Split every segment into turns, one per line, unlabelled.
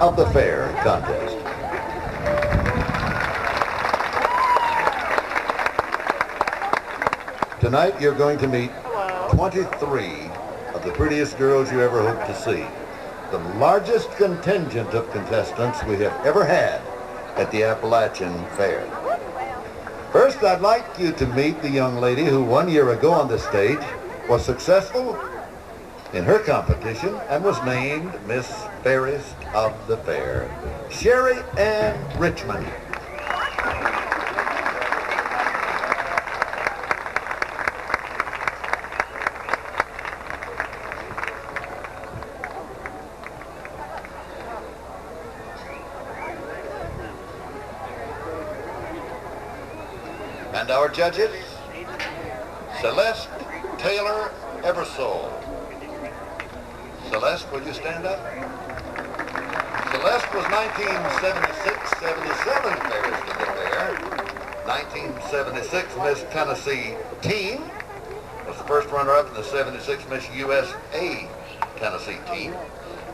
of the Fair contest. Tonight you're going to meet 23 of the prettiest girls you ever hope to see. The largest contingent of contestants we have ever had at the Appalachian Fair. First, I'd like you to meet the young lady who 1 year ago on this stage was successful in her competition and was named Miss Fairest of the Fair, Sherry Richmond. And our judges, Celeste Taylor Eversole. Celeste, will you stand up? Celeste was 1976-77 Fairest of the Fair. 1976 Miss Tennessee Teen was the first runner-up in the 76 Miss USA Tennessee Teen.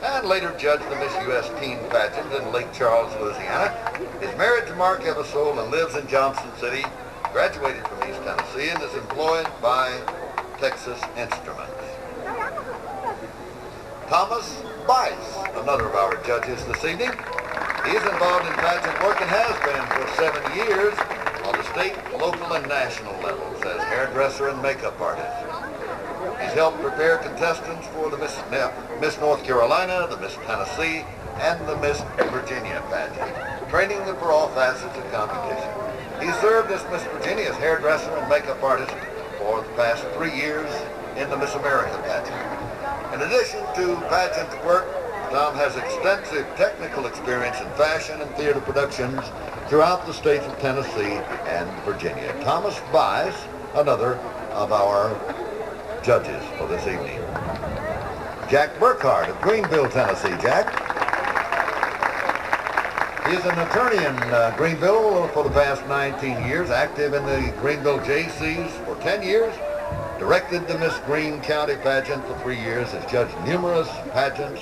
And later judged the Miss US Teen Pageant in Lake Charles, Louisiana. Is married to Mark Eversole and lives in Johnson City. Graduated from East Tennessee and is employed by Texas Instruments. Thomas Bice, another of our judges this evening. He is involved in pageant work and has been for 7 years on the state, local, and national levels as hairdresser and makeup artist. He's helped prepare contestants for the Miss North Carolina, the Miss Tennessee, and the Miss Virginia pageant, training them for all facets of competition. He served as Miss Virginia's hairdresser and makeup artist for the past 3 years in the Miss America pageant. In addition to pageant work, Tom has extensive technical experience in fashion and theater productions throughout the states of Tennessee and Virginia. Thomas Bice, another of our judges for this evening. Jack Burkhart of Greenville, Tennessee. Jack? He is an attorney in Greenville for the past 19 years, active in the Greenville JCs for 10 years, directed the Miss Greene County pageant for 3 years, has judged numerous pageants,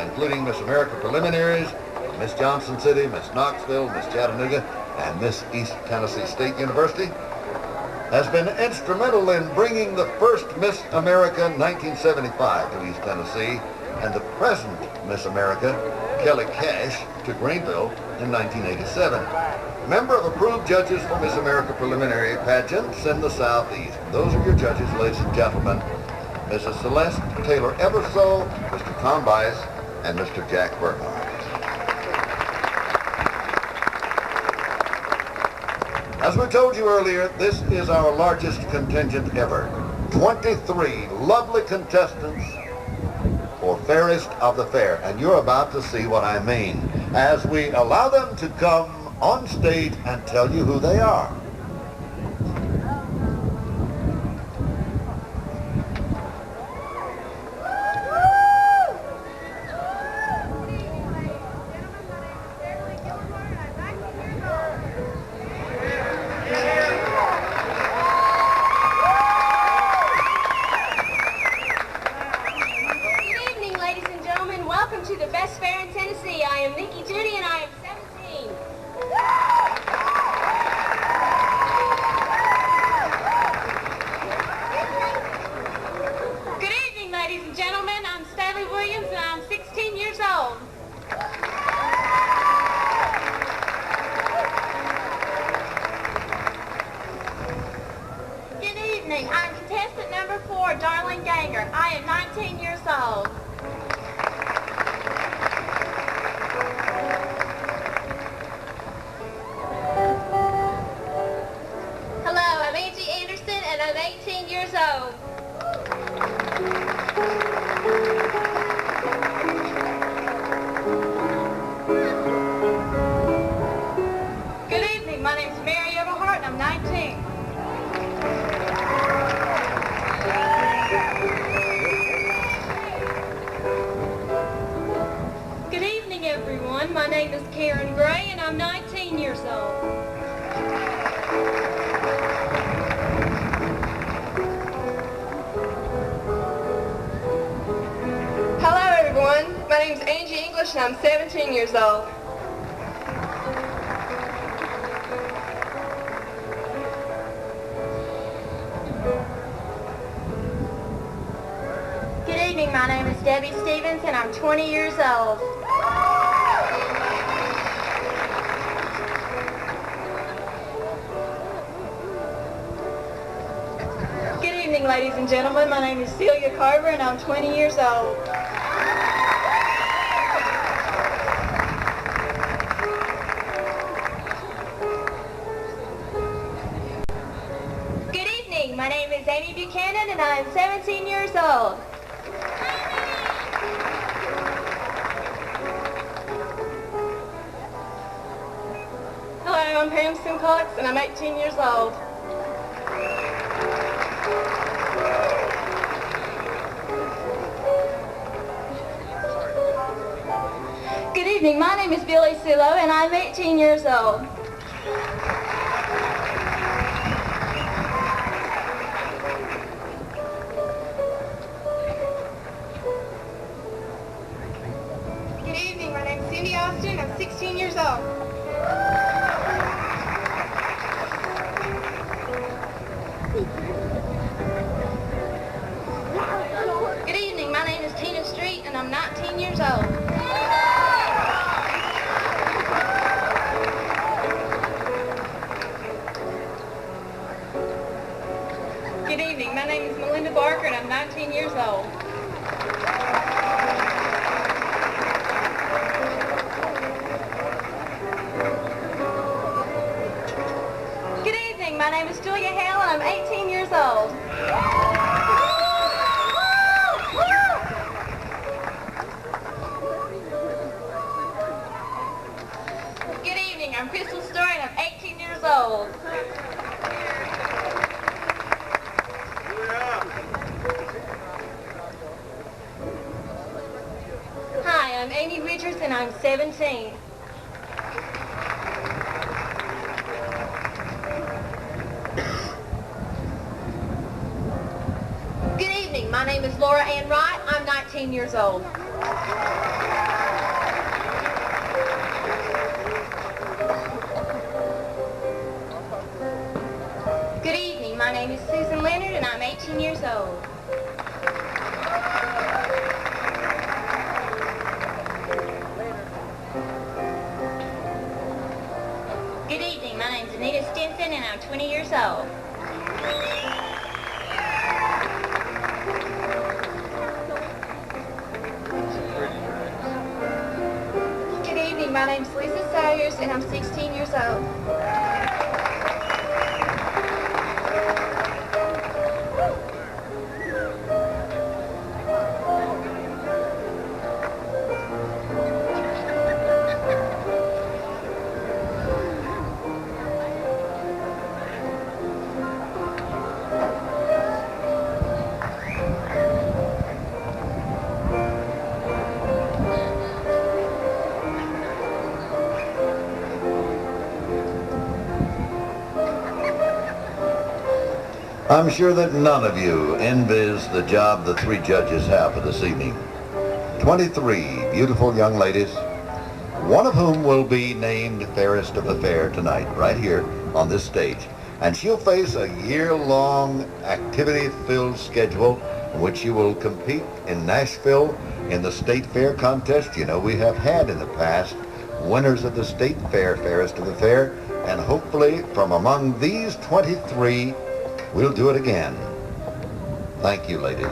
including Miss America preliminaries, Miss Johnson City, Miss Knoxville, Miss Chattanooga, and Miss East Tennessee State University. Has been instrumental in bringing the first Miss America 1975 to East Tennessee and the present Miss America, Kelly Cash, to Greenville in 1987. Member of approved judges for Miss America preliminary pageants in the Southeast. Those are your judges, ladies and gentlemen. Mrs. Celeste Taylor Eversole, Mr. Tom Bice, and Mr. Jack Burkhart. As we told you earlier, this is our largest contingent ever. 23 lovely contestants for Fairest of the Fair, and you're about to see what I mean as we allow them to come on stage and tell you who they are.
To the best fair in Tennessee. I am Nikki Judy and I am 17. Good evening, ladies and gentlemen. I'm Stanley Williams and I'm 16 years old. Good evening. I'm contestant number 4, Darlene Ganger. I am 19 years old. I'm 18 years old. Good evening. My name is Mary Everhart and I'm 19. Good evening, everyone. My name is Karen Gray and I'm 19 years old. My name's
Angie English, and I'm 17 years old.
Good evening, my name is Debbie Stevens and I'm 20 years old.
Good evening, ladies and gentlemen. My name is Celia Carver, and I'm 20 years old.
Good evening, my name is Amy Buchanan and I am 17 years old.
Hello, I'm Pam Simcox, and I'm 18 years old.
Good evening, my name is Billy Sulo and I'm 18 years old.
Good evening, my name is Cindy Austin. I'm 16 years old.
Good evening, my name is Tina Street and I'm 19 years old.
Good evening, my name is Melinda Barker, and I'm 19 years old.
Good evening, my name is Julia Hale and I'm 18 years old. Good evening, I'm Crystal Story and I'm 18 years old. Hi, I'm Amy Richards and I'm 17. Good evening, my name is Laura Ann Wright. I'm 19 years old. Good evening, my name is Susan Leonard and I'm 18 years old. Good evening, my name is Anita Stinson and I'm 20 years old.
Good evening, my name is Lisa Sayers, and I'm 16 years old.
I'm sure that none of you envies the job the three judges have for this evening. 23 beautiful young ladies, one of whom will be named Fairest of the Fair tonight, right here on this stage. And she'll face a year-long activity-filled schedule in which she will compete in Nashville in the State Fair contest. You know, we have had in the past winners of the State Fair, Fairest of the Fair, and hopefully from among these 23, we'll do it again. Thank you, ladies.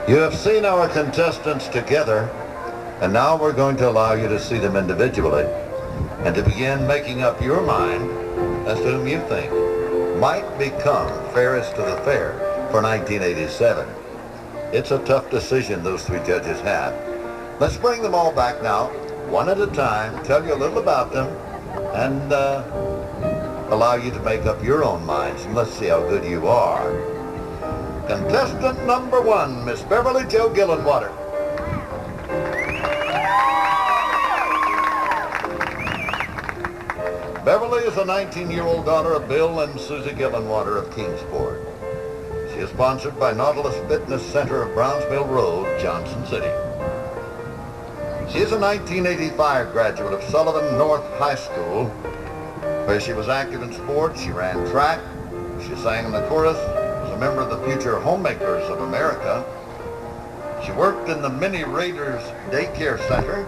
You have seen our contestants together, and now we're going to allow you to see them individually and to begin making up your mind as to whom you think might become fairest to the fair for 1987. It's a tough decision those three judges have. Let's bring them all back now, one at a time, tell you a little about them, and allow you to make up your own minds, and let's see how good you are. Contestant number 1, Miss Beverly Jo Gillenwater. Beverly is a 19-year-old daughter of Bill and Susie Gillenwater of Kingsport. She is sponsored by Nautilus Fitness Center of Brownsville Road, Johnson City. She is a 1985 graduate of Sullivan North High School, where she was active in sports. She ran track, she sang in the chorus, was a member of the Future Homemakers of America. She worked in the Mini Raiders Daycare Center,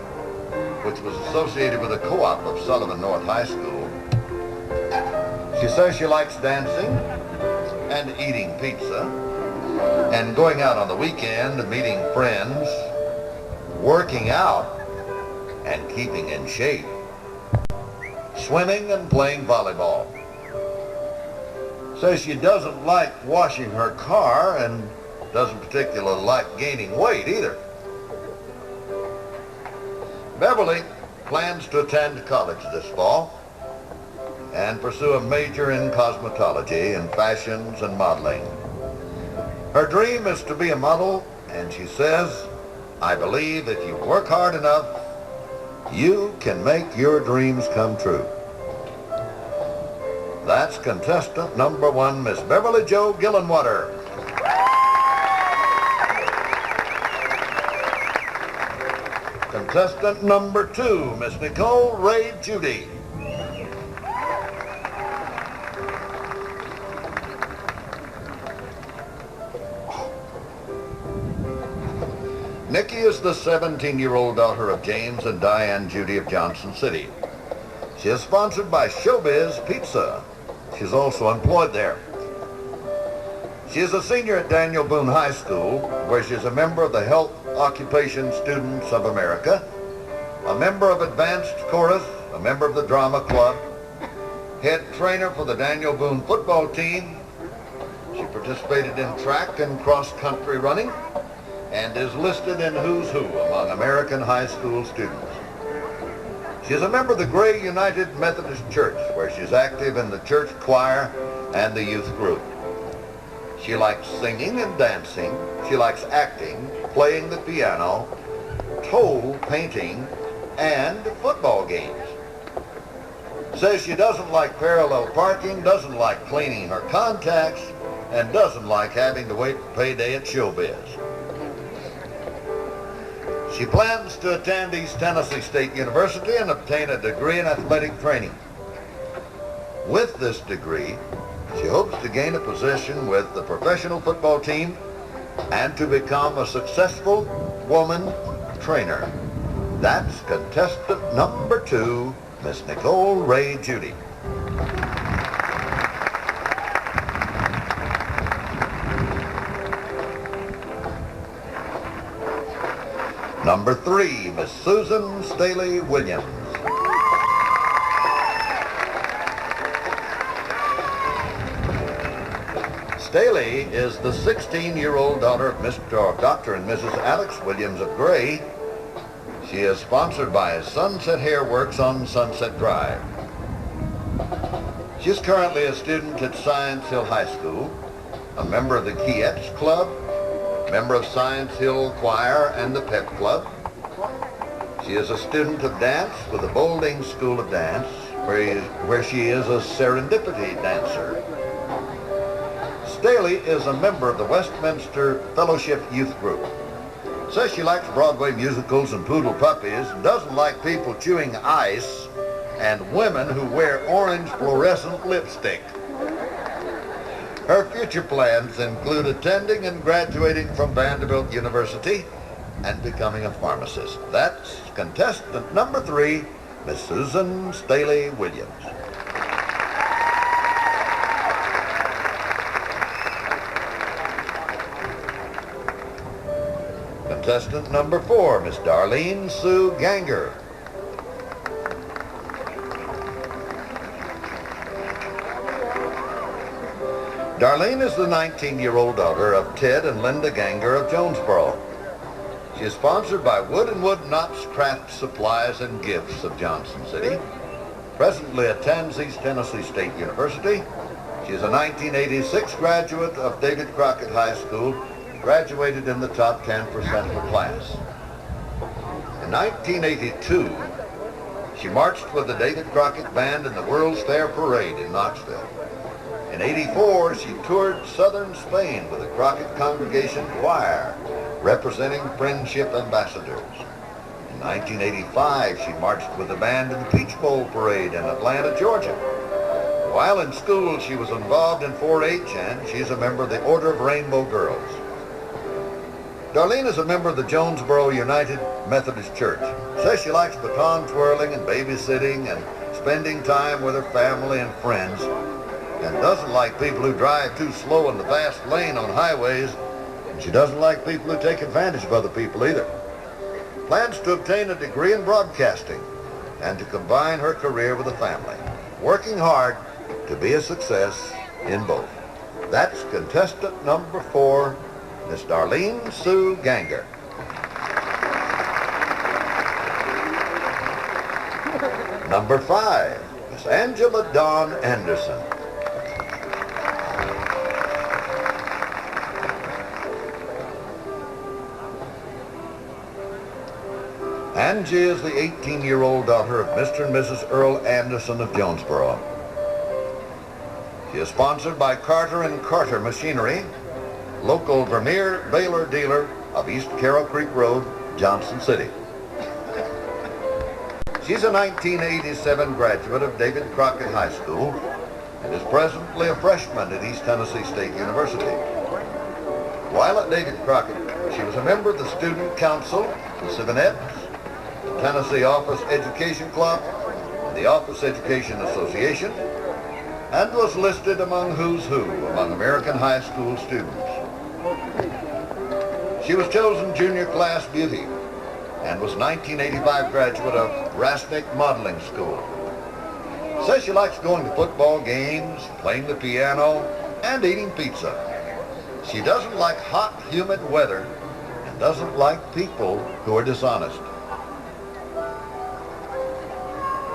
which was associated with a co-op of Sullivan North High School. She says she likes dancing and eating pizza and going out on the weekend, meeting friends, working out and keeping in shape, swimming and playing volleyball. Says she doesn't like washing her car and doesn't particularly like gaining weight either. Beverly plans to attend college this fall and pursue a major in cosmetology and fashions and modeling. Her dream is to be a model, and she says, I believe if you work hard enough, you can make your dreams come true. That's contestant number 1, Miss Beverly Jo Gillenwater. Contestant number 2, Miss Nicole Ray Judy. Nikki is the 17-year-old daughter of James and Diane Judy of Johnson City. She is sponsored by Showbiz Pizza. She's also employed there. She is a senior at Daniel Boone High School, where she is a member of the Health Occupation Students of America, a member of Advanced Chorus, a member of the Drama Club, head trainer for the Daniel Boone football team. She participated in track and cross-country running and is listed in Who's Who among American high school students. She is a member of the Gray United Methodist Church, where she's active in the church choir and the youth group. She likes singing and dancing. She likes acting, playing the piano, toll painting, and football games. Says she doesn't like parallel parking, doesn't like cleaning her contacts, and doesn't like having to wait for payday at Showbiz. She plans to attend East Tennessee State University and obtain a degree in athletic training. With this degree, she hopes to gain a position with the professional football team and to become a successful woman trainer. That's contestant number 2, Miss Nicole Ray Judy. Number 3, Miss Susan Staley Williams. Staley is the 16-year-old daughter of Dr. and Mrs. Alex Williams of Gray. She is sponsored by Sunset Hair Works on Sunset Drive. She is currently a student at Science Hill High School, a member of the Kiettes Club, member of Science Hill Choir and the Pep Club. She is a student of dance with the Boulding School of Dance, where she is a serendipity dancer. Staley is a member of the Westminster Fellowship Youth Group. Says she likes Broadway musicals and poodle puppies and doesn't like people chewing ice and women who wear orange fluorescent lipstick. Her future plans include attending and graduating from Vanderbilt University and becoming a pharmacist. That's contestant number 3, Miss Susan Staley Williams. Contestant number 4, Miss Darlene Sue Ganger. Darlene is the 19-year-old daughter of Ted and Linda Ganger of Jonesboro. She is sponsored by Wood & Wood Knott's Craft Supplies and Gifts of Johnson City. Presently attends East Tennessee State University. She is a 1986 graduate of David Crockett High School, graduated in the top 10% of her class. In 1982, she marched with the David Crockett Band in the World's Fair Parade in Knoxville. In '84, she toured southern Spain with the Crockett Congregation Choir, representing Friendship Ambassadors. In 1985, she marched with the band in the Peach Bowl Parade in Atlanta, Georgia. While in school, she was involved in 4-H, and she's a member of the Order of Rainbow Girls. Darlene is a member of the Jonesboro United Methodist Church. Says she likes baton twirling and babysitting and spending time with her family and friends, and doesn't like people who drive too slow in the fast lane on highways, and she doesn't like people who take advantage of other people either. Plans to obtain a degree in broadcasting and to combine her career with a family, working hard to be a success in both. That's contestant number 4, Miss Darlene Sue Ganger. Number 5, Miss Angela Dawn Anderson. Angie is the 18-year-old daughter of Mr. and Mrs. Earl Anderson of Jonesboro. She is sponsored by Carter & Carter Machinery, local Vermeer Baylor dealer of East Carroll Creek Road, Johnson City. She's a 1987 graduate of David Crockett High School and is presently a freshman at East Tennessee State University. While at David Crockett, she was a member of the Student Council, the Civinettes, the Tennessee Office Education Club, and the Office Education Association, and was listed among Who's Who among American high school students. She was chosen junior class beauty and was 1985 graduate of Rasnick Modeling School. Says she likes going to football games, playing the piano, and eating pizza. She doesn't like hot, humid weather and doesn't like people who are dishonest.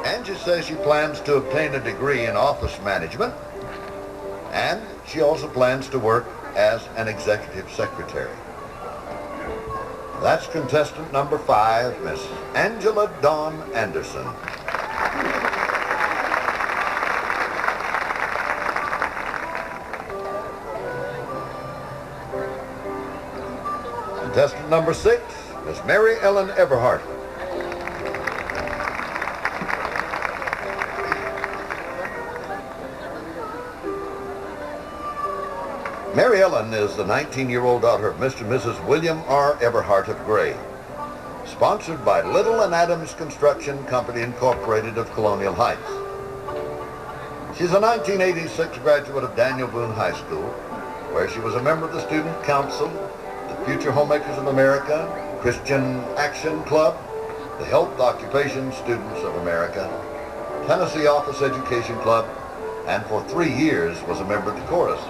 Angie says she plans to obtain a degree in office management, and she also plans to work as an executive secretary. That's contestant number 5, Miss Angela Dawn Anderson. Contestant number 6, Miss Mary Ellen Everhart. Mary Ellen is the 19-year-old daughter of Mr. and Mrs. William R. Everhart of Gray, sponsored by Little and Adams Construction Company Incorporated of Colonial Heights. She's a 1986 graduate of Daniel Boone High School, where she was a member of the Student Council, the Future Homemakers of America, Christian Action Club, the Health Occupation Students of America, Tennessee Office Education Club, and for 3 years was a member of the chorus.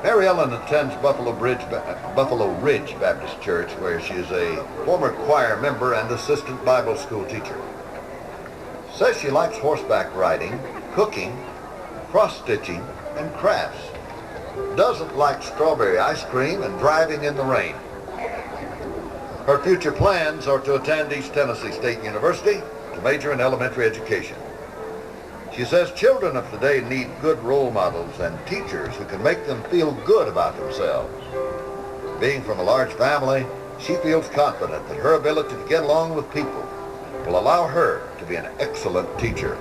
Mary Ellen attends Buffalo Ridge Baptist Church, where she is a former choir member and assistant Bible school teacher. Says she likes horseback riding, cooking, cross-stitching, and crafts. Doesn't like strawberry ice cream and driving in the rain. Her future plans are to attend East Tennessee State University to major in elementary education. She says children of today need good role models and teachers who can make them feel good about themselves. Being from a large family, she feels confident that her ability to get along with people will allow her to be an excellent teacher.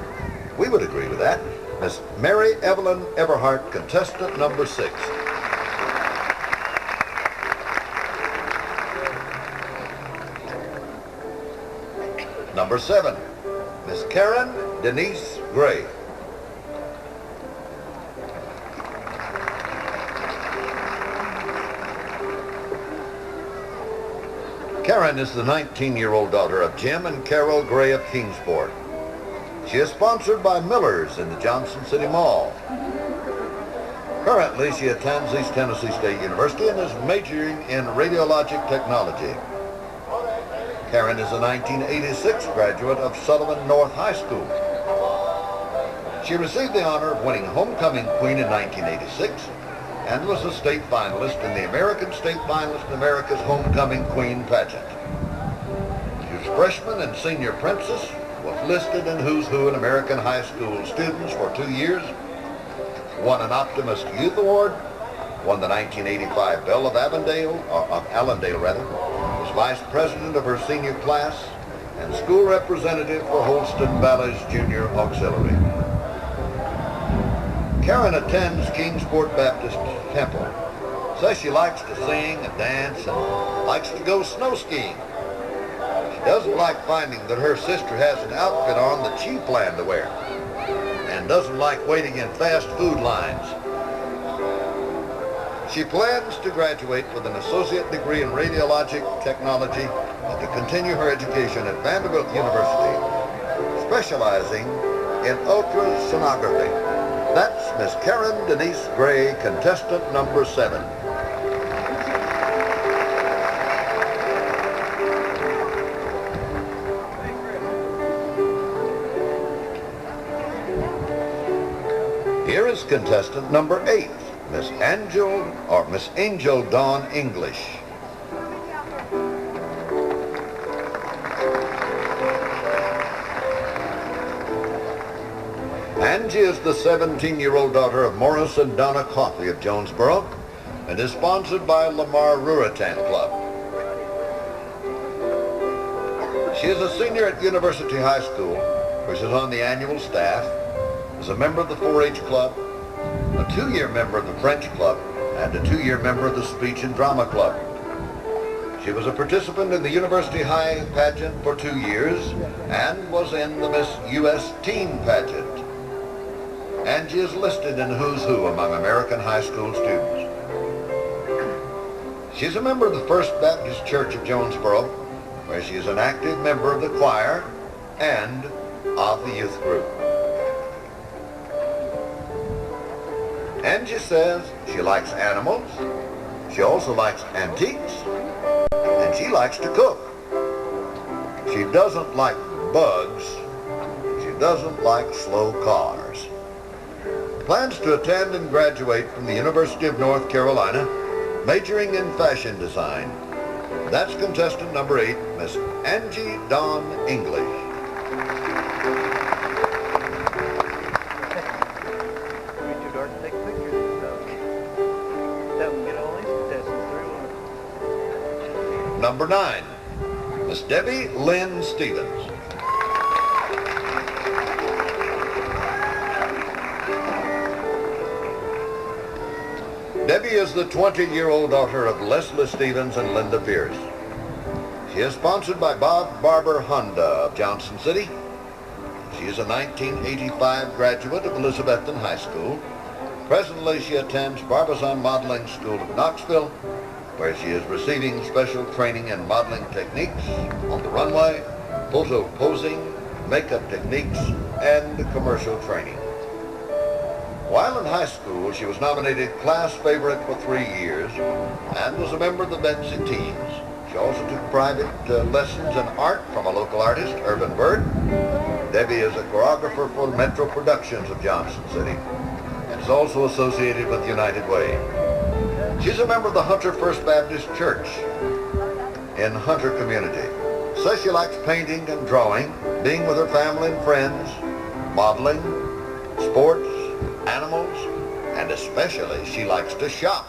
We would agree with that. Miss Mary Evelyn Everhart, contestant number 6. Number 7, Miss Karen Denise Gray. Karen is the 19-year-old daughter of Jim and Carol Gray of Kingsport. She is sponsored by Miller's in the Johnson City Mall. Currently, she attends East Tennessee State University and is majoring in radiologic technology. Karen is a 1986 graduate of Sullivan North High School. She received the honor of winning Homecoming Queen in 1986 and was a state finalist in the American State Finalist in America's Homecoming Queen Pageant. She was freshman and senior princess, was listed in Who's Who in American high school students for 2 years, won an Optimist Youth Award, won the 1985 Belle of Allendale, was vice president of her senior class, and school representative for Holston Valley's Junior Auxiliary. Karen attends Kingsport Baptist Temple. Says she likes to sing and dance and likes to go snow skiing. She doesn't like finding that her sister has an outfit on that she planned to wear and doesn't like waiting in fast food lines. She plans to graduate with an associate degree in radiologic technology and to continue her education at Vanderbilt University, specializing in ultrasonography. That's Miss Karen Denise Gray, contestant number 7. Here is contestant number 8, Miss Angel Dawn English. Angie is the 17-year-old daughter of Morris and Donna Coffey of Jonesboro and is sponsored by Lamar Ruritan Club. She is a senior at University High School, where she's on the annual staff, is a member of the 4-H Club, a 2-year member of the French Club, and a 2-year member of the Speech and Drama Club. She was a participant in the University High Pageant for 2 years and was in the Miss U.S. Teen Pageant. Angie is listed in Who's Who among American high school students. She's a member of the First Baptist Church of Jonesboro, where she is an active member of the choir and of the youth group. Angie says she likes animals, she also likes antiques, and she likes to cook. She doesn't like bugs, she doesn't like slow cars. Plans to attend and graduate from the University of North Carolina, majoring in fashion design. That's contestant number 8, Miss Angie Dawn English.
Too dark to take pictures, so that will get all these contestants through.
Number 9, Miss Debbie Lynn Stevens. Debbie is the 20-year-old daughter of Leslie Stevens and Linda Pierce. She is sponsored by Bob Barber Honda of Johnson City. She is a 1985 graduate of Elizabethton High School. Presently, she attends Barbizon Modeling School of Knoxville, where she is receiving special training in modeling techniques on the runway, photo posing, makeup techniques, and commercial training. While in high school, she was nominated class favorite for 3 years and was a member of the Betsy teams. She also took private lessons in art from a local artist, Urban Bird. Debbie is a choreographer for Metro Productions of Johnson City and is also associated with United Way. She's a member of the Hunter First Baptist Church in Hunter community. Says she likes painting and drawing, being with her family and friends, modeling, sports, animals, and especially she likes to shop.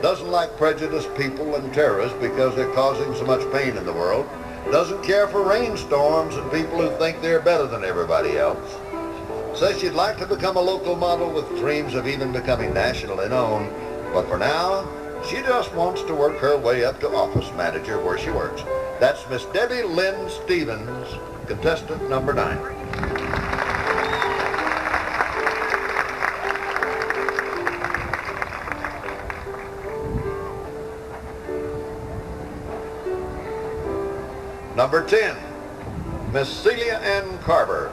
Doesn't like prejudiced people and terrorists because they're causing so much pain in the world. Doesn't care for rainstorms and people who think they're better than everybody else. Says she'd like to become a local model with dreams of even becoming nationally known. But for now, she just wants to work her way up to office manager where she works. That's Miss Debbie Lynn Stevens, contestant number 9. Number 10, Miss Celia Ann Carver.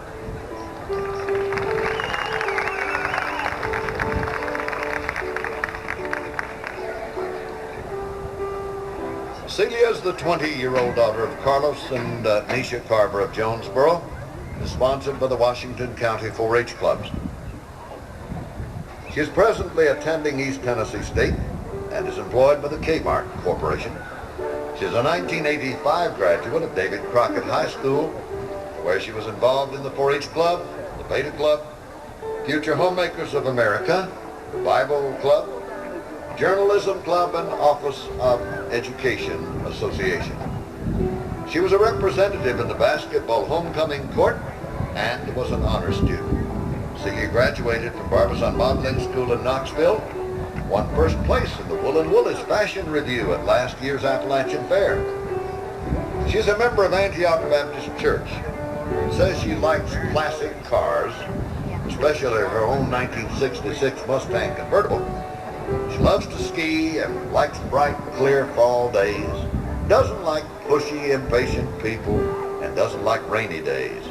Celia is the 20-year-old daughter of Carlos and Nisha Carver of Jonesboro, and is sponsored by the Washington County 4-H clubs. She is presently attending East Tennessee State and is employed by the Kmart Corporation. She is a 1985 graduate of David Crockett High School, where she was involved in the 4-H club, the Beta Club, Future Homemakers of America, Bible Club, Journalism Club, and Office of Education Association. She was a representative in the basketball homecoming court and was an honor student. Celia graduated from Barbizon Modeling School in Knoxville, won first place in the Woolen Woolies Fashion Review at last year's Appalachian Fair. She is a member of Antioch Baptist Church. Says she likes classic cars, especially her own 1966 Mustang convertible. She loves to ski and likes bright, clear fall days, doesn't like pushy, impatient people, and doesn't like rainy days.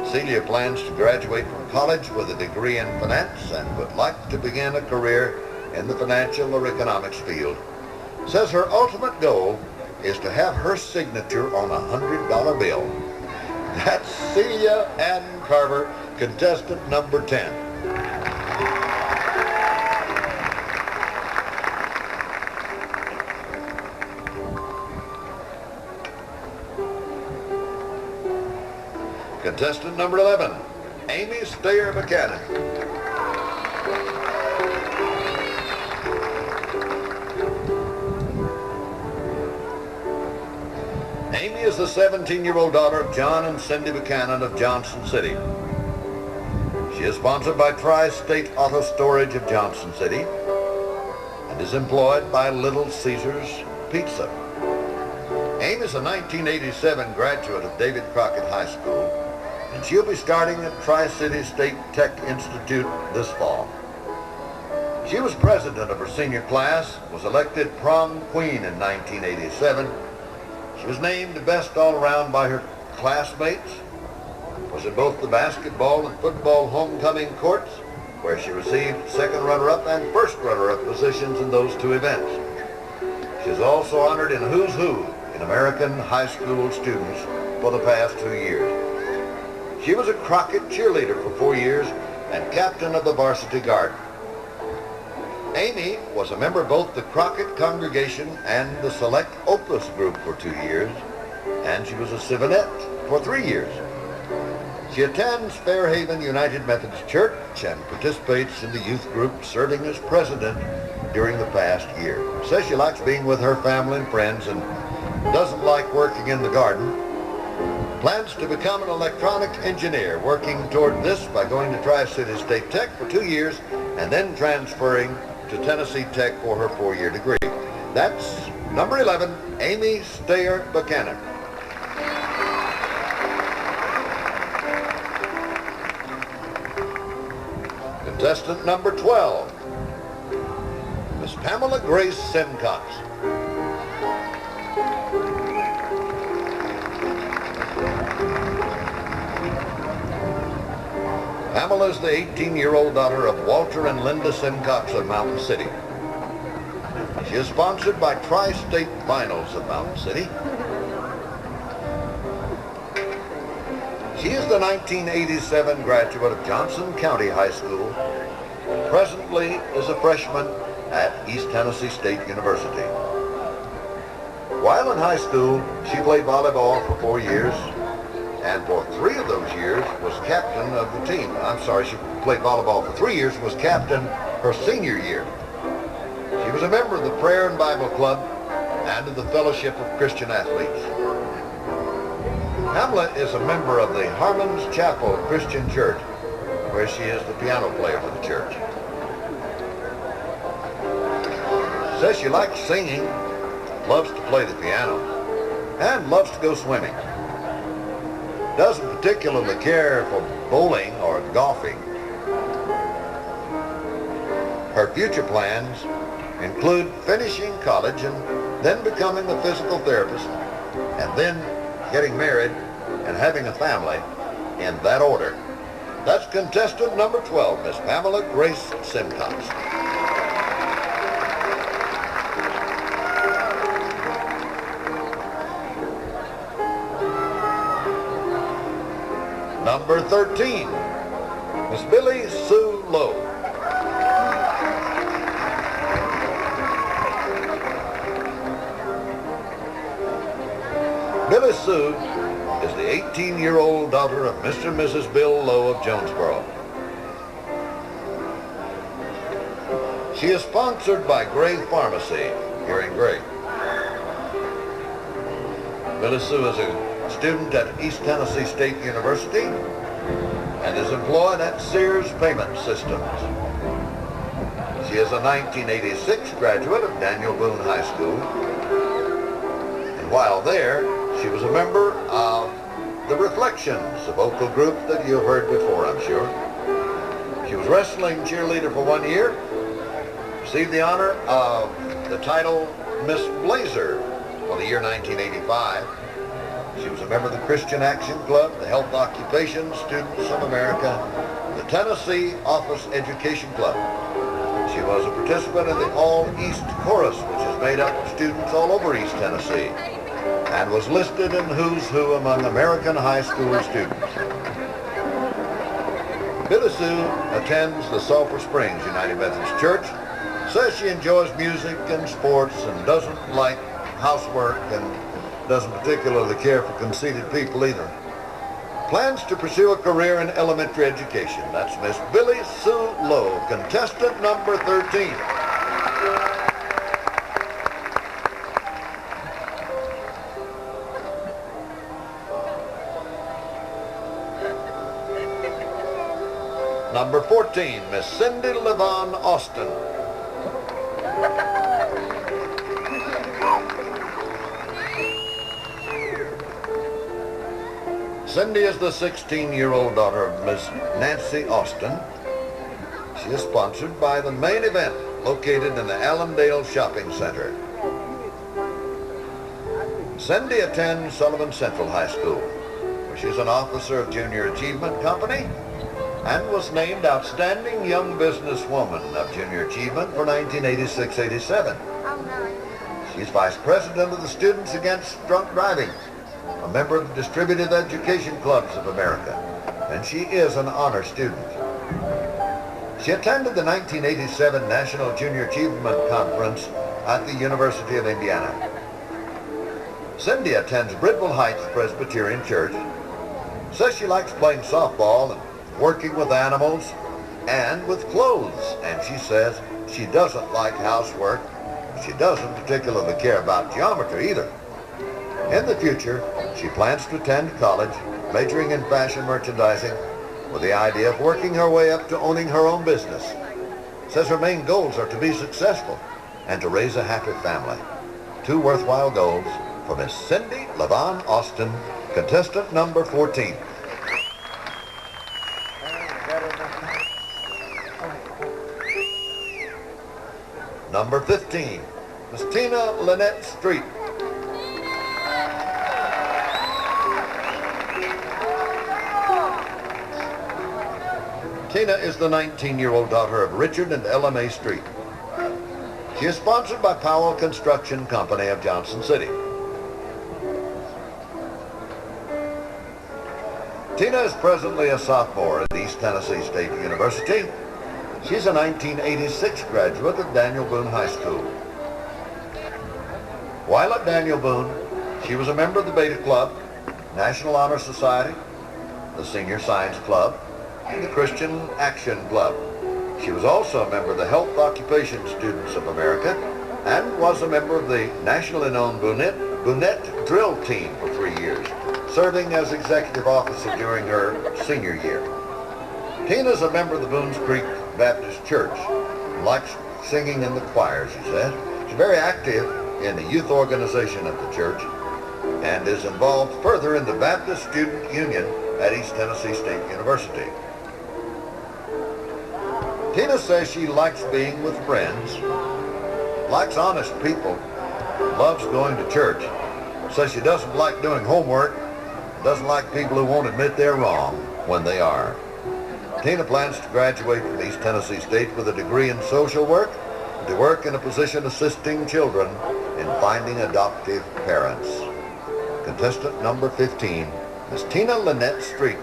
Celia plans to graduate from college with a degree in finance and would like to begin a career in the financial or economics field. Says her ultimate goal is to have her signature on a $100 bill. That's Celia Ann Carver, contestant number 10. Contestant number 11, Amy Stayer Buchanan. Amy is the 17-year-old daughter of John and Cindy Buchanan of Johnson City. She is sponsored by Tri-State Auto Storage of Johnson City and is employed by Little Caesars Pizza. Amy is a 1987 graduate of David Crockett High School, and she'll be starting at Tri-City State Tech Institute this fall. She was president of her senior class, was elected prom queen in 1987. She was named best all-around by her classmates, was in both the basketball and football homecoming courts, where she received second runner-up and first runner-up positions in those two events. She is also honored in Who's Who in American high school students for the past 2 years. She was a Crockett cheerleader for 4 years and captain of the varsity guard. Amy was a member of both the Crockett congregation and the Select Opus group for 2 years, and she was a Civinette for 3 years. She attends Fairhaven United Methodist Church and participates in the youth group, serving as president during the past year. Says she likes being with her family and friends and doesn't like working in the garden. Plans to become an electronic engineer, working toward this by going to Tri-City State Tech for 2 years and then transferring to Tennessee Tech for her 4-year degree. That's number 11, Amy Stayer Buchanan. Contestant number 12, Miss Pamela Grace Simcox. Pamela is the 18-year-old daughter of Walter and Linda Simcox of Mountain City. She is sponsored by Tri-State Vinyls of Mountain City. She is the 1987 graduate of Johnson County High School and presently is a freshman at East Tennessee State University. While in high school, she played volleyball for 4 years, and for 3 of those years was captain of the team. She played volleyball for 3 years, was captain her senior year. She was a member of the Prayer and Bible Club and of the Fellowship of Christian Athletes. Pamela is a member of the Harmon's Chapel Christian Church, where she is the piano player for the church. Says she likes singing, loves to play the piano, and loves to go swimming. Doesn't particularly care for bowling or golfing. Her future plans include finishing college and then becoming a physical therapist and then getting married and having a family in that order. That's contestant number 12, Miss Pamela Grace Simcox. Number 13, Miss Billy Sue Lowe. Billy Sue is the 18-year-old daughter of Mr. and Mrs. Bill Lowe of Jonesboro. She is sponsored by Gray Pharmacy here in Gray. Billy Sue is a student at East Tennessee State University and is employed at Sears Payment Systems. She is a 1986 graduate of Daniel Boone High School. And while there, she was a member of the Reflections, a vocal group that you've heard before, I'm sure. She was wrestling cheerleader for 1 year, received the honor of the title Miss Blazer for the year 1985. She was a member of the Christian Action Club, the Health Occupation Students of America, the Tennessee Office Education Club. She was a participant in the All East Chorus, which is made up of students all over East Tennessee, and was listed in Who's Who among American high school students. Billy Sue attends the Sulphur Springs United Methodist Church, says she enjoys music and sports and doesn't like housework and doesn't particularly care for conceited people either. Plans to pursue a career in elementary education. That's Miss Billy Sue Lowe, contestant number 13. Number 14, Miss Cindy Levon Austin. Cindy is the 16-year-old daughter of Miss Nancy Austin. She is sponsored by the Main Event, located in the Allendale Shopping Center. Cindy attends Sullivan Central High School, where she's an officer of Junior Achievement Company and was named Outstanding Young Businesswoman of Junior Achievement for 1986-87. She's Vice President of the Students Against Drunk Driving, a member of the Distributed Education Clubs of America, and she is an honor student. She attended the 1987 National Junior Achievement Conference at the University of Indiana. Cindy attends Bridwell Heights Presbyterian Church, says she likes playing softball and working with animals and with clothes, and she says she doesn't like housework. She doesn't particularly care about geometry either. In the future, she plans to attend college, majoring in fashion merchandising, with the idea of working her way up to owning her own business. Says her main goals are to be successful and to raise a happy family. Two worthwhile goals for Miss Cindy Levon Austin, contestant number 14. Number 15, Miss Tina Lynette Street. Tina is the 19-year-old daughter of Richard and Ella Street. She is sponsored by Powell Construction Company of Johnson City. Tina is presently a sophomore at East Tennessee State University. She's a 1986 graduate of Daniel Boone High School. While at Daniel Boone, she was a member of the Beta Club, National Honor Society, the Senior Science Club, and the Christian Action Club. She was also a member of the Health Occupation Students of America and was a member of the nationally known Boonette Drill Team for 3 years, serving as executive officer during her senior year. Tina is a member of the Boones Creek Baptist Church and likes singing in the choir, she says. She's very active in the youth organization of the church and is involved further in the Baptist Student Union at East Tennessee State University. Tina says she likes being with friends, likes honest people, loves going to church, Says she doesn't like doing homework, doesn't like people who won't admit they're wrong when they are. Tina plans to graduate from East Tennessee State with a degree in social work, to work in a position assisting children in finding adoptive parents. Contestant number 15, Miss Tina Lynette Street.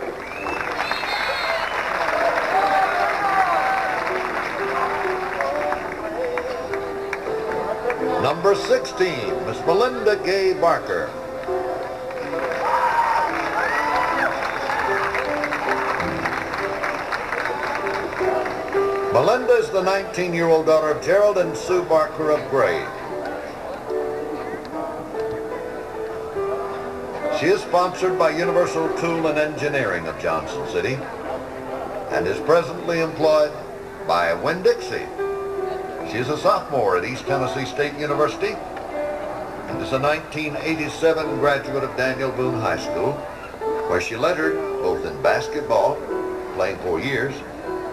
Number 16, Miss Melinda Gay Barker. Melinda is the 19-year-old daughter of Gerald and Sue Barker of Gray. She is sponsored by Universal Tool and Engineering of Johnson City and is presently employed by Winn-Dixie. She is a sophomore at East Tennessee State University and is a 1987 graduate of Daniel Boone High School, where she lettered both in basketball, playing 4 years,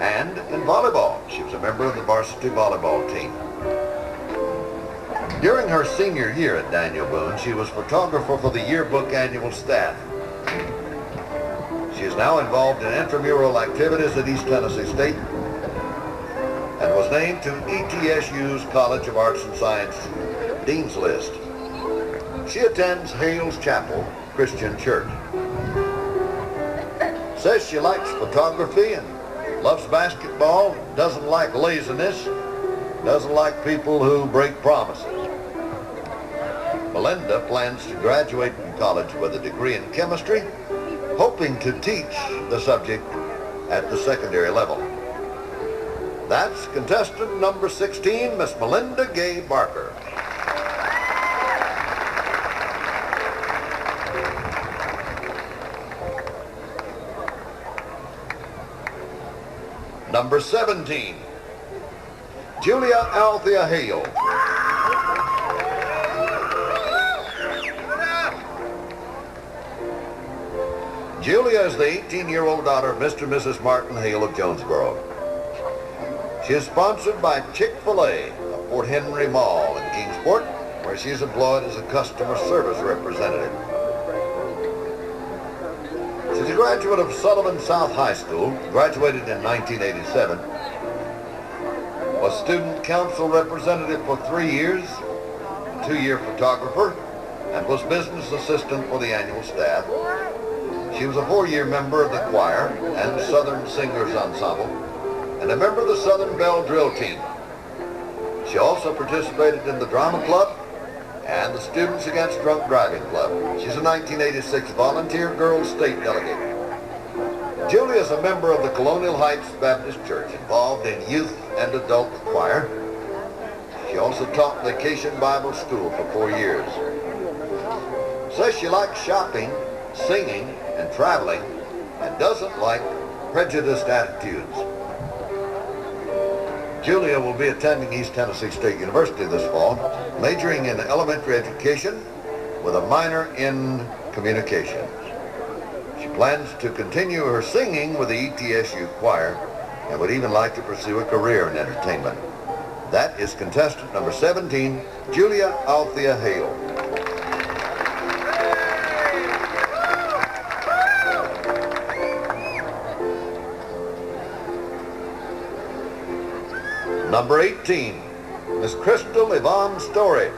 and in volleyball. She was a member of the varsity volleyball team. During her senior year at Daniel Boone, she was photographer for the yearbook annual staff. She is now involved in intramural activities at East Tennessee State and was named to ETSU's College of Arts and Science Dean's List. She attends Hales Chapel Christian Church. Says she likes photography and loves basketball, doesn't like laziness, doesn't like people who break promises. Melinda plans to graduate from college with a degree in chemistry, hoping to teach the subject at the secondary level. That's contestant number 16, Miss Melinda Gay Barker. Number 17, Julia Althea Hale. Julia is the 18-year-old daughter of Mr. and Mrs. Martin Hale of Jonesboro. She is sponsored by Chick-fil-A of Fort Henry Mall in Kingsport, where she is employed as a customer service representative. She's a graduate of Sullivan South High School, graduated in 1987, was student council representative for 3 years, a 2-year photographer, and was business assistant for the annual staff. She was a 4-year member of the choir and Southern Singers Ensemble, and a member of the Southern Bell Drill Team. She also participated in the Drama Club and the Students Against Drunk Driving Club. She's a 1986 Volunteer Girls State Delegate. Julia is a member of the Colonial Heights Baptist Church, involved in youth and adult choir. She also taught Vacation Bible School for 4 years. Says she likes shopping, singing, and traveling, and doesn't like prejudiced attitudes. Julia will be attending East Tennessee State University this fall, majoring in elementary education with a minor in communications. She plans to continue her singing with the ETSU choir and would even like to pursue a career in entertainment. That is contestant number 17, Julia Althea Hale. Number 18, Miss Crystal Yvonne Story.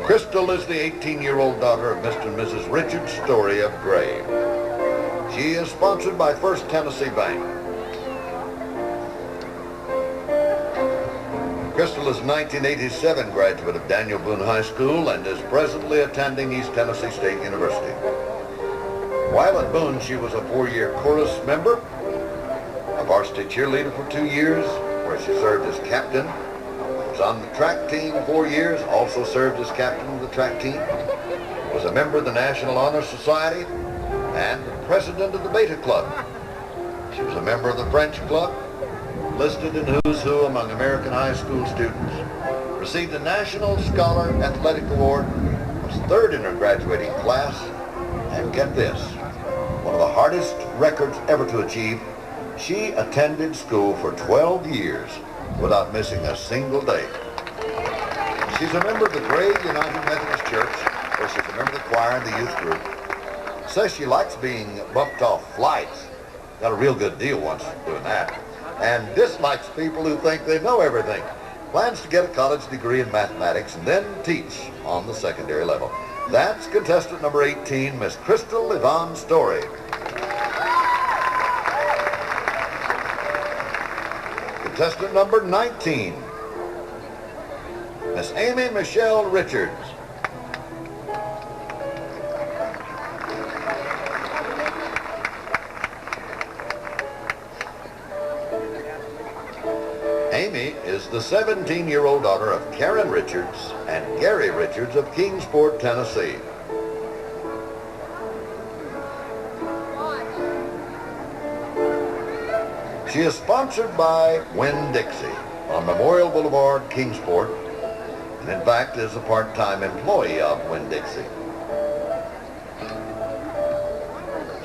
Crystal is the 18-year-old daughter of Mr. and Mrs. Richard Story of Gray. She is sponsored by First Tennessee Bank. Crystal is a 1987 graduate of Daniel Boone High School and is presently attending East Tennessee State University. While at Boone, she was a 4-year chorus member, a varsity cheerleader for 2 years, where she served as captain, was on the track team 4 years, also served as captain of the track team, was a member of the National Honor Society, and the president of the Beta Club. She was a member of the French Club, listed in Who's Who among American high school students, received the National Scholar Athletic Award, was 3rd in her graduating class, and get this, one of the hardest records ever to achieve, She attended school for 12 years without missing a single day. She's a member of the Gray United Methodist Church, where she's a member of the choir and the youth group. Says she likes being bumped off flights. Got a real good deal once doing that. And dislikes people who think they know everything. Plans to get a college degree in mathematics and then teach on the secondary level. That's contestant number 18, Miss Crystal Yvonne Story. Contestant number 19, Miss Amy Michelle Richards. Amy is the 17-year-old daughter of Karen Richards and Gary Richards of Kingsport, Tennessee. She is sponsored by Winn-Dixie on Memorial Boulevard, Kingsport, and in fact is a part-time employee of Winn-Dixie.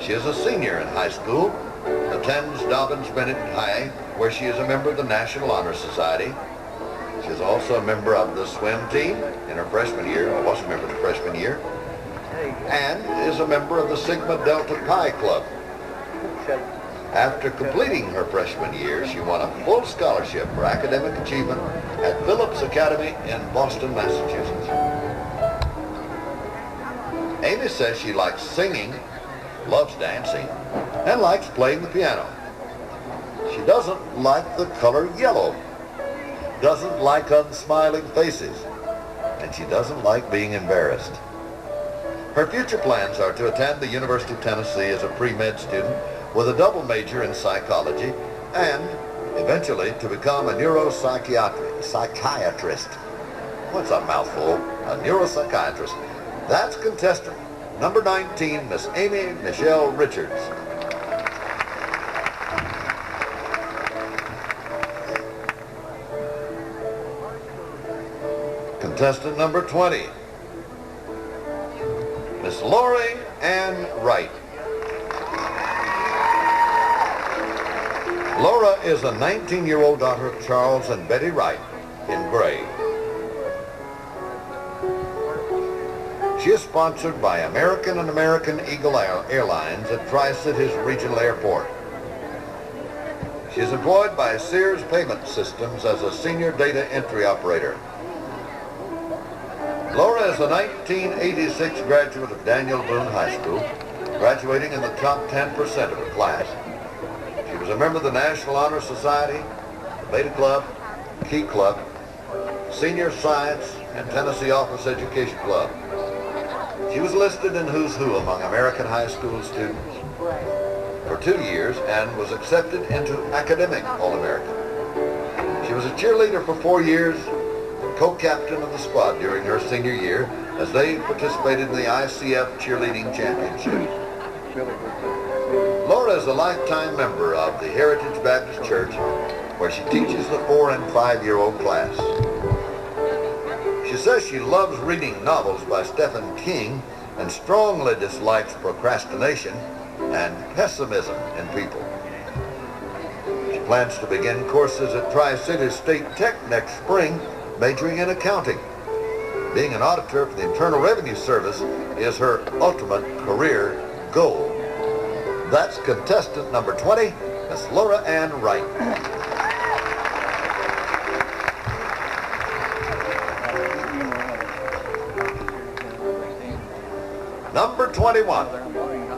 She is a senior in high school, attends Dobbins Bennett High, where she is a member of the National Honor Society. She is also a member of the swim team in her freshman year, or was a member of the freshman year, and is a member of the Sigma Delta Pi Club. After completing her freshman year, she won a full scholarship for academic achievement at Phillips Academy in Boston, Massachusetts. Amy says she likes singing, loves dancing, and likes playing the piano. She doesn't like the color yellow, doesn't like unsmiling faces, and she doesn't like being embarrassed. Her future plans are to attend the University of Tennessee as a pre-med student with a double major in psychology and eventually to become a neuropsychiatrist. What's a mouthful? A neuropsychiatrist. That's contestant number 19, Miss Amy Michelle Richards. Contestant number 20, Miss Lori Ann Wright. Laura is a 19-year-old daughter of Charles and Betty Wright in Gray. She is sponsored by American and American Eagle Airlines at Tri-Cities Regional Airport. She is employed by Sears Payment Systems as a senior data entry operator. Laura is a 1986 graduate of Daniel Boone High School, graduating in the top 10% of her class. She was a member of the National Honor Society, the Beta Club, Key Club, Senior Science, and Tennessee Office Education Club. She was listed in Who's Who among American high school students for 2 years and was accepted into Academic All-American. She was a cheerleader for 4 years, co-captain of the squad during her senior year as they participated in the ICF Cheerleading Championship. Laura is a lifetime member of the Heritage Baptist Church, where she teaches the 4- and 5-year-old class. She says she loves reading novels by Stephen King and strongly dislikes procrastination and pessimism in people. She plans to begin courses at Tri-Cities State Tech next spring, majoring in accounting. Being an auditor for the Internal Revenue Service is her ultimate career goal. That's contestant number 20, Miss Laura Ann Wright. Number 21,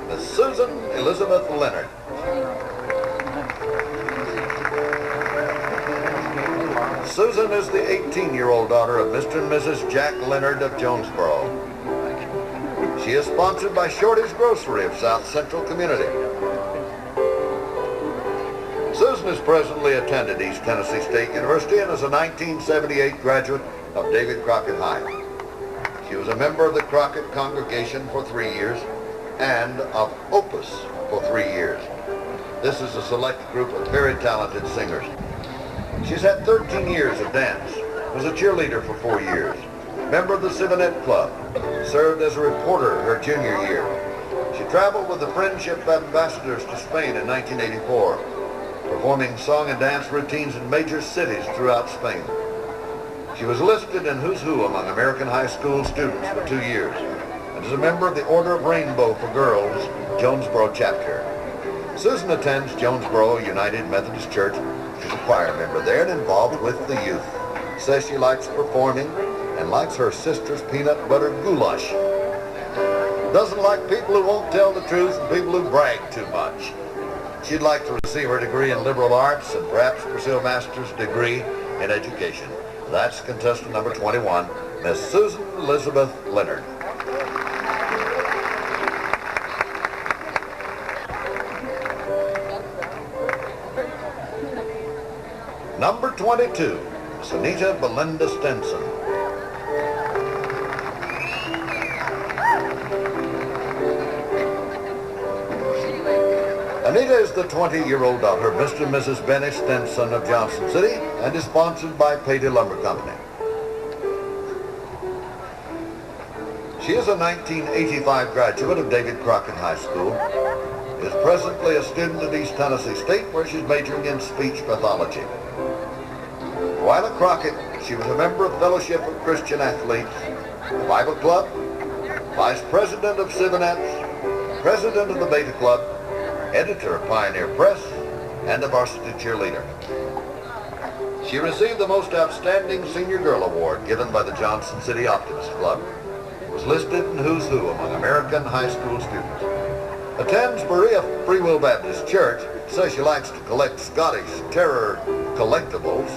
Miss Susan Elizabeth Leonard. Susan is the 18-year-old daughter of Mr. and Mrs. Jack Leonard of Jonesboro. She is sponsored by Shorty's Grocery of South Central Community. Susan has presently attended East Tennessee State University and is a 1978 graduate of David Crockett High. She was a member of the Crockett congregation for 3 years and of Opus for 3 years. This is a select group of very talented singers. She's had 13 years of dance, was a cheerleader for 4 years, member of the Civinet Club, served as a reporter her junior year. She traveled with the Friendship Ambassadors to Spain in 1984, performing song and dance routines in major cities throughout Spain. She was listed in Who's Who among American high school students for 2 years, and is a member of the Order of Rainbow for Girls, Jonesboro chapter. Susan attends Jonesboro United Methodist Church. She's a choir member there and involved with the youth. Says she likes performing and likes her sister's peanut butter goulash. Doesn't like people who won't tell the truth and people who brag too much. She'd like to receive her degree in liberal arts and perhaps pursue a master's degree in education. That's contestant number 21, Miss Susan Elizabeth Leonard. Number 22, Miss Anita Belinda Stinson. Anita is the 20-year-old daughter of Mr. and Mrs. Benny Stinson of Johnson City and is sponsored by Payday Lumber Company. She is a 1985 graduate of David Crockett High School, is presently a student at East Tennessee State where she's majoring in speech pathology. While at Crockett, she was a member of Fellowship of Christian Athletes, the Bible Club, Vice President of Civinettes, President of the Beta Club, editor of Pioneer Press, and a varsity cheerleader. She received the Most Outstanding Senior Girl Award given by the Johnson City Optimist Club. Was listed in Who's Who among American high school students. Attends Berea Free Will Baptist Church. Says she likes to collect Scottish Terror collectibles.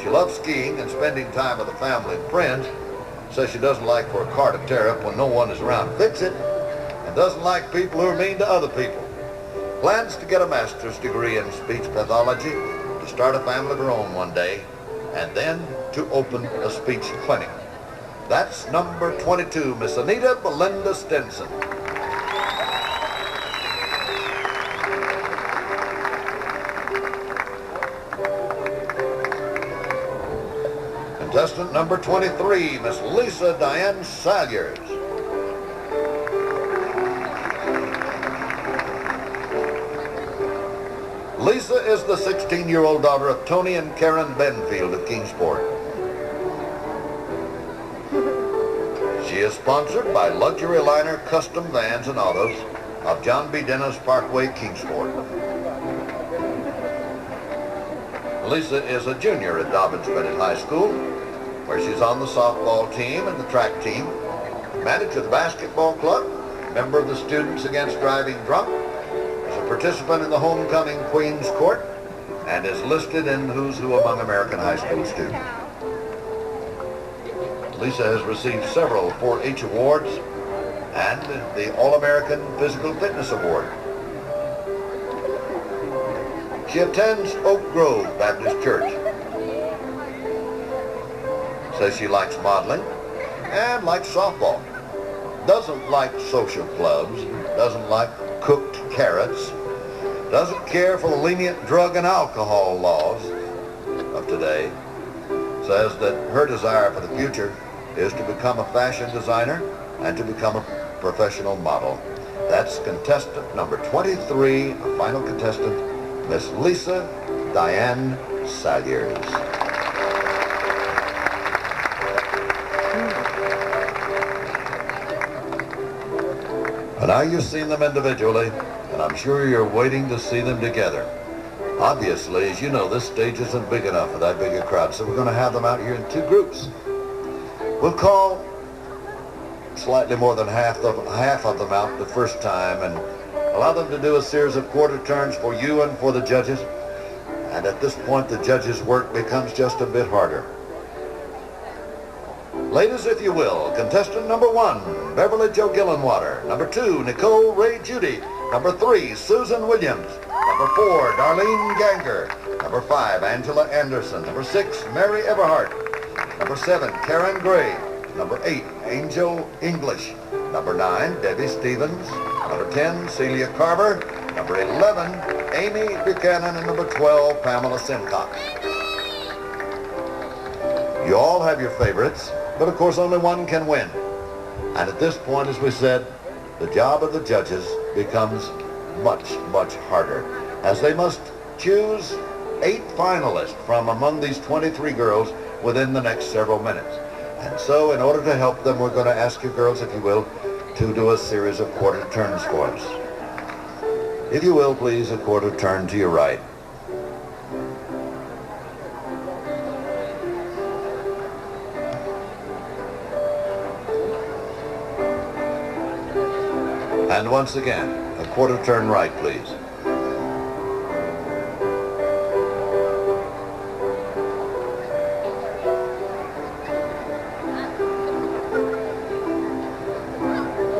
She loves skiing and spending time with the family and friends. Says she doesn't like for a car to tear up when no one is around to fix it. And doesn't like people who are mean to other people. Plans to get a master's degree in speech pathology, to start a family of her own one day, and then to open a speech clinic. That's number 22, Miss Anita Belinda Stinson. Contestant number 23, Miss Lisa Diane Salyers. Lisa is the 16-year-old daughter of Tony and Karen Benfield of Kingsport. She is sponsored by Luxury Liner Custom Vans and Autos of John B. Dennis Parkway, Kingsport. Lisa is a junior at Dobbins Bennett High School, where she's on the softball team and the track team, manager of the basketball club, member of the Students Against Driving Drunk, is a participant in the Homecoming Queen's Court, and is listed in Who's Who among American high school students. Lisa has received several 4-H awards and the All-American Physical Fitness Award. She attends Oak Grove Baptist Church. Says she likes modeling and likes softball. Doesn't like social clubs, doesn't like cooked carrots, doesn't care for the lenient drug and alcohol laws of today. Says that her desire for the future is to become a fashion designer and to become a professional model. That's contestant number 23, a final contestant, Miss Lisa Diane Salyers. And now you've seen them individually, and I'm sure you're waiting to see them together. Obviously, as you know, this stage isn't big enough for that big a crowd, so we're going to have them out here in 2 groups. We'll call slightly more than half of them out the first time and allow them to do a series of quarter turns for you and for the judges. And at this point, the judges' work becomes just a bit harder. Ladies, if you will, contestant number 1, Beverly Jo Gillenwater. Number 2, Nicole Ray Judy. Number 3, Susan Williams. Number 4, Darlene Ganger. Number 5, Angela Anderson. Number 6, Mary Everhart. Number 7, Karen Gray. Number 8, Angel English. Number 9, Debbie Stevens. Number 10, Celia Carver. Number 11, Amy Buchanan. And number 12, Pamela Simcox. You all have your favorites, but of course only one can win. And at this point, as we said, the job of the judges becomes much, much harder, as they must choose 8 finalists from among these 23 girls within the next several minutes. And so in order to help them, we're going to ask you girls, if you will, to do a series of quarter turns for us. If you will, please, a quarter turn to your right. And once again, a quarter turn right, please.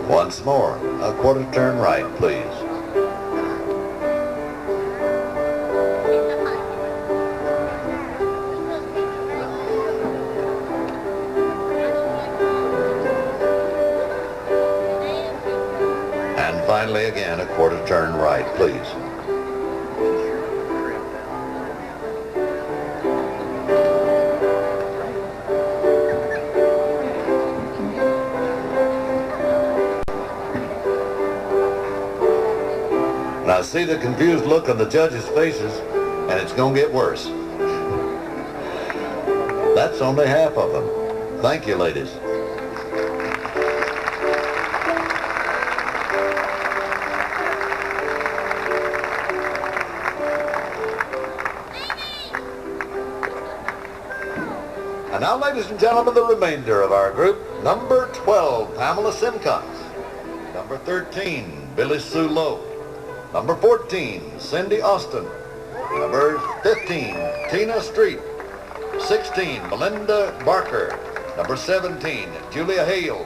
Once more, a quarter turn right, please. And finally, again, a quarter turn right, please. I see the confused look on the judges' faces, and it's going to get worse. That's only half of them. Thank you, ladies. And now, ladies and gentlemen, the remainder of our group. Number 12, Pamela Simcox. Number 13, Billy Sue Lowe. Number 14, Cindy Austin. Number 15, Tina Street. 16, Melinda Barker. Number 17, Julia Hale.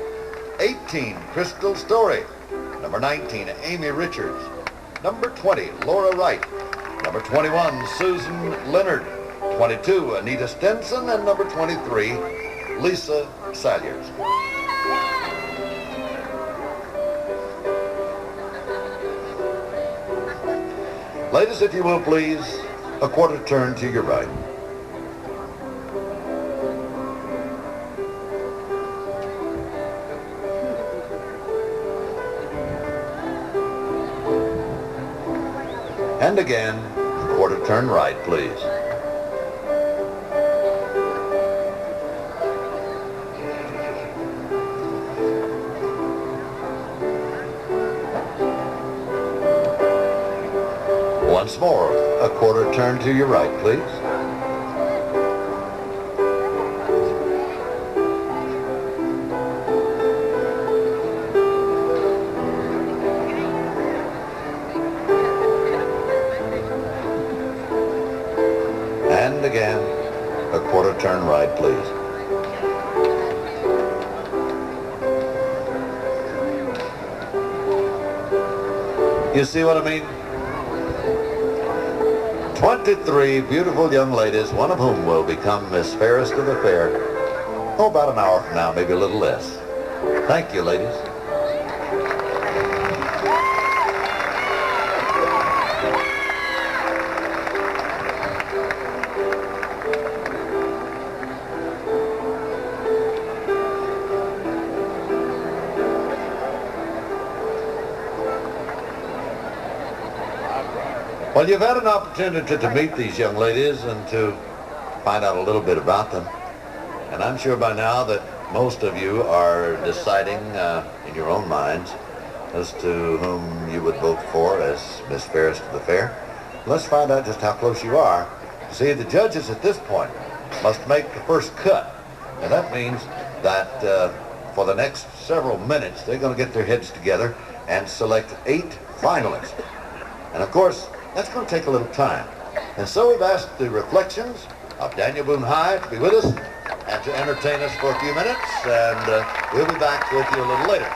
18, Crystal Story. Number 19, Amy Richards. Number 20, Laura Wright. Number 21, Susan Leonard. 22, Anita Stenson. And number 23, Lisa Salyers. Ladies, if you will, please, a quarter turn to your right. And again, a quarter turn right, please. Once more, a quarter turn to your right, please. And again, a quarter turn right, please. You see what I mean? 23 beautiful young ladies, one of whom will become Miss Fairest of the Fair, oh, about an hour from now, maybe a little less. Thank you, ladies. Well, you've had an opportunity to meet these young ladies and to find out a little bit about them. And I'm sure by now that most of you are deciding in your own minds as to whom you would vote for as Miss Fairest of the Fair. Let's find out just how close you are. See, the judges at this point must make the first cut. And that means that for the next several minutes, they're going to get their heads together and select 8 finalists. And of course, that's going to take a little time. And so we've asked the Reflections of Daniel Boone High to be with us and to entertain us for a few minutes, and we'll be back with you a little later.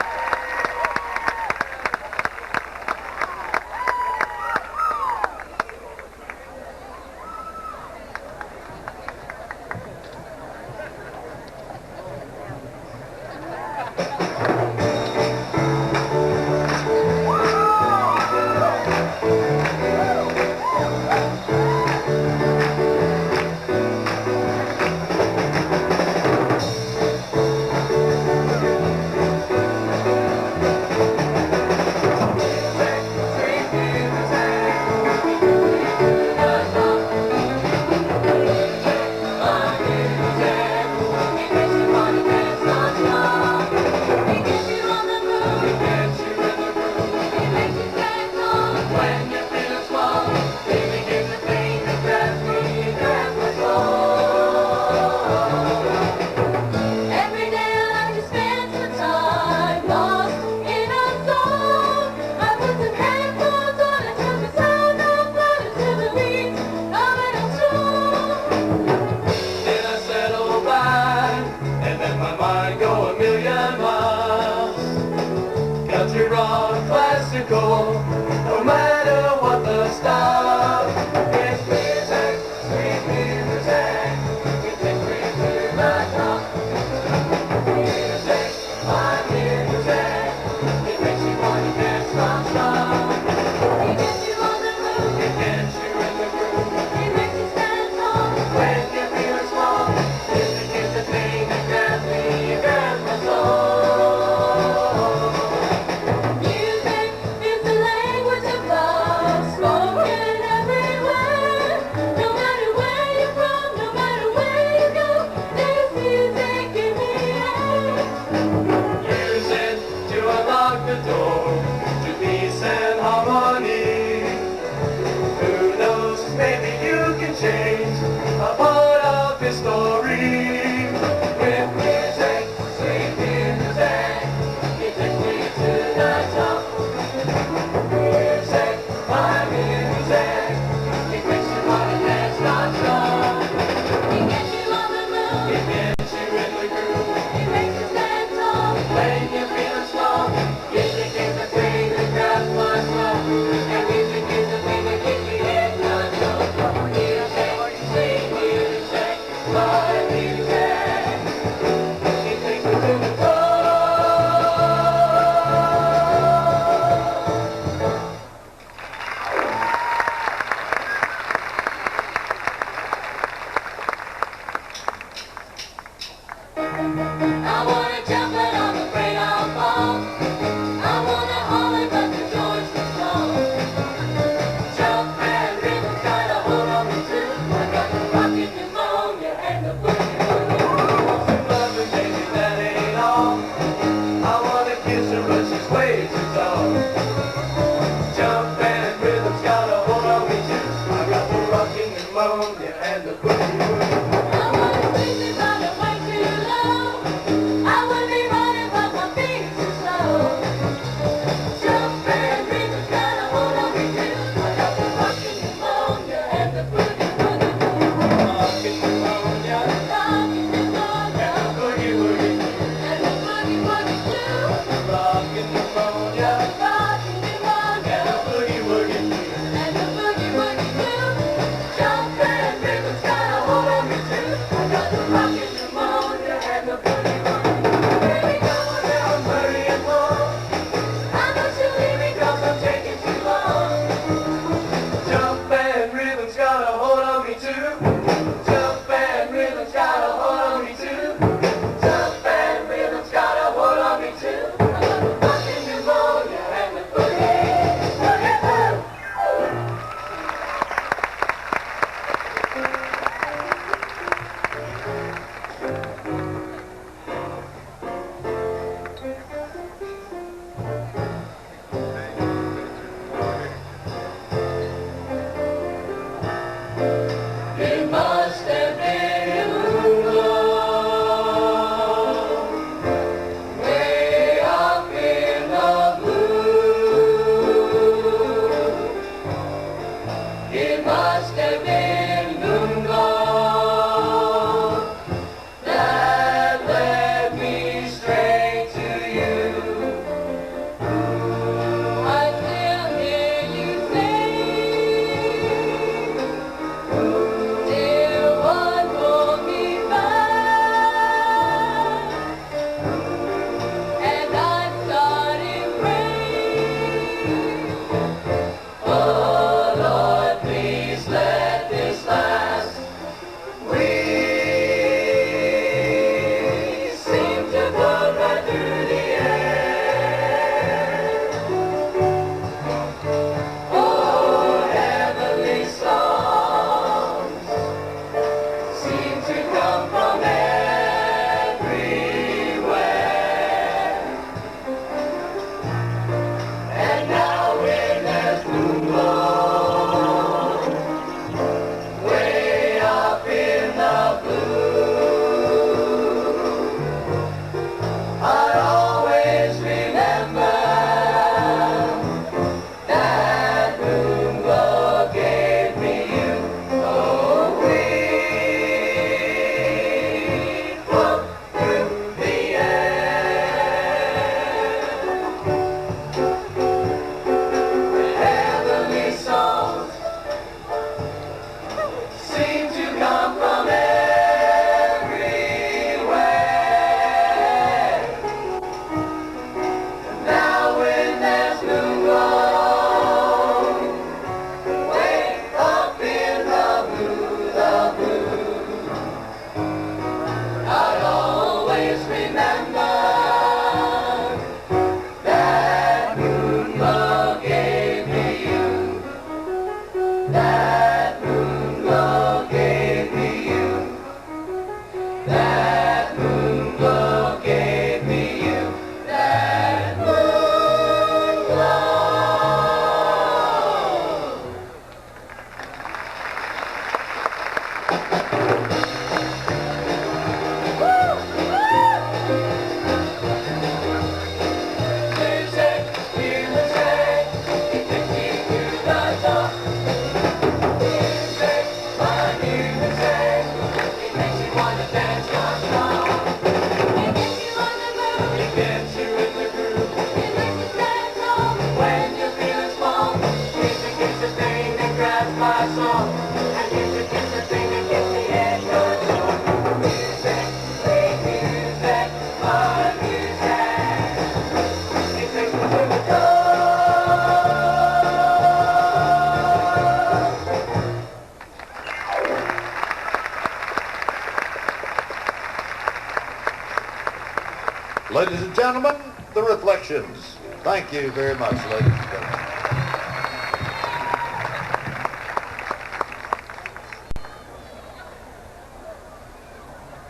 Rocket pneumonia and the
Ladies and gentlemen, the reflections. Thank you very much, ladies and gentlemen.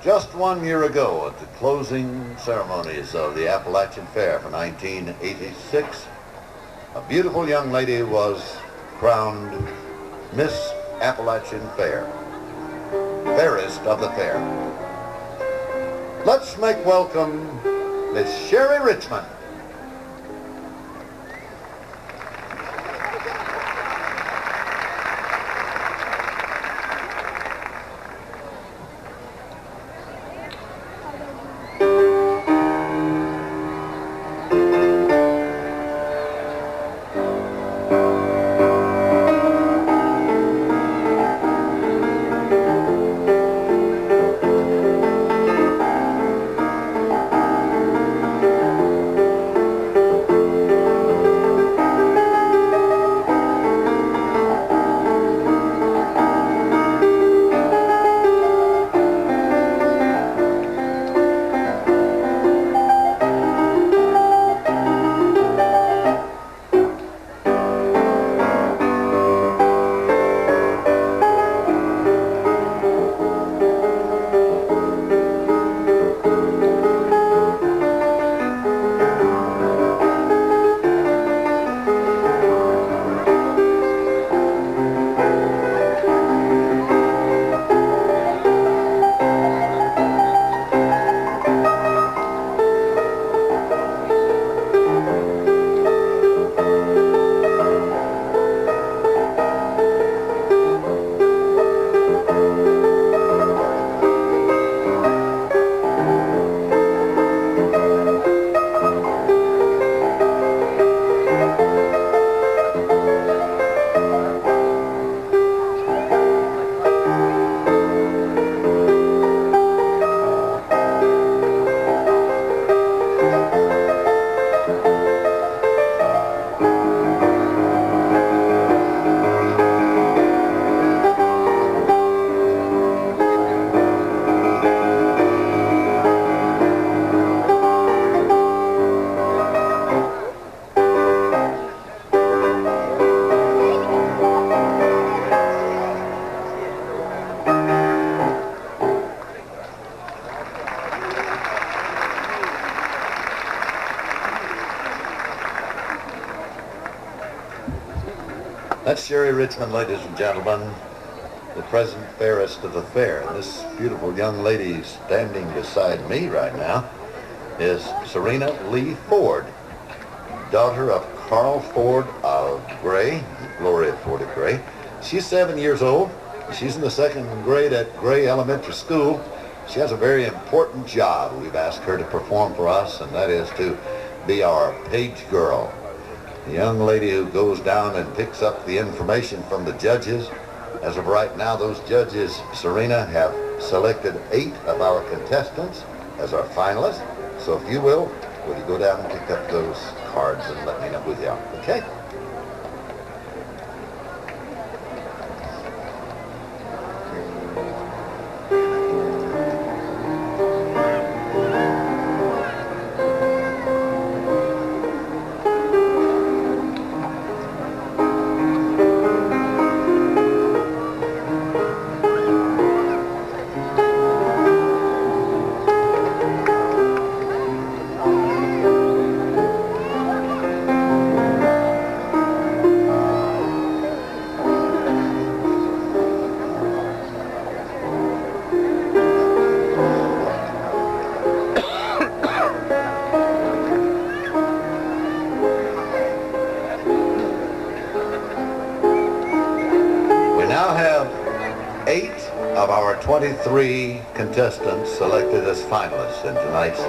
Just 1 year ago, at the closing ceremonies of the Appalachian Fair for 1986, a beautiful young lady was crowned Miss Appalachian Fair, fairest of the fair. Let's make welcome Miss Sherry Richmond. That's Sherry Richmond, ladies and gentlemen, the present fairest of the fair. And this beautiful young lady standing beside me right now is Serena Lee Ford, daughter of Carl Ford of Gray, Gloria Ford of Gray. She's 7 years old. She's in the second grade at Gray Elementary School. She has a very important job we've asked her to perform for us, and that is to be our page girl. The young lady who goes down and picks up the information from the judges. As of right now, those judges, Serena, have selected 8 of our contestants as our finalists. So if you will you go down and pick up those cards and let me know who they are, okay? Now have 8 of our 23 contestants selected as finalists in tonight's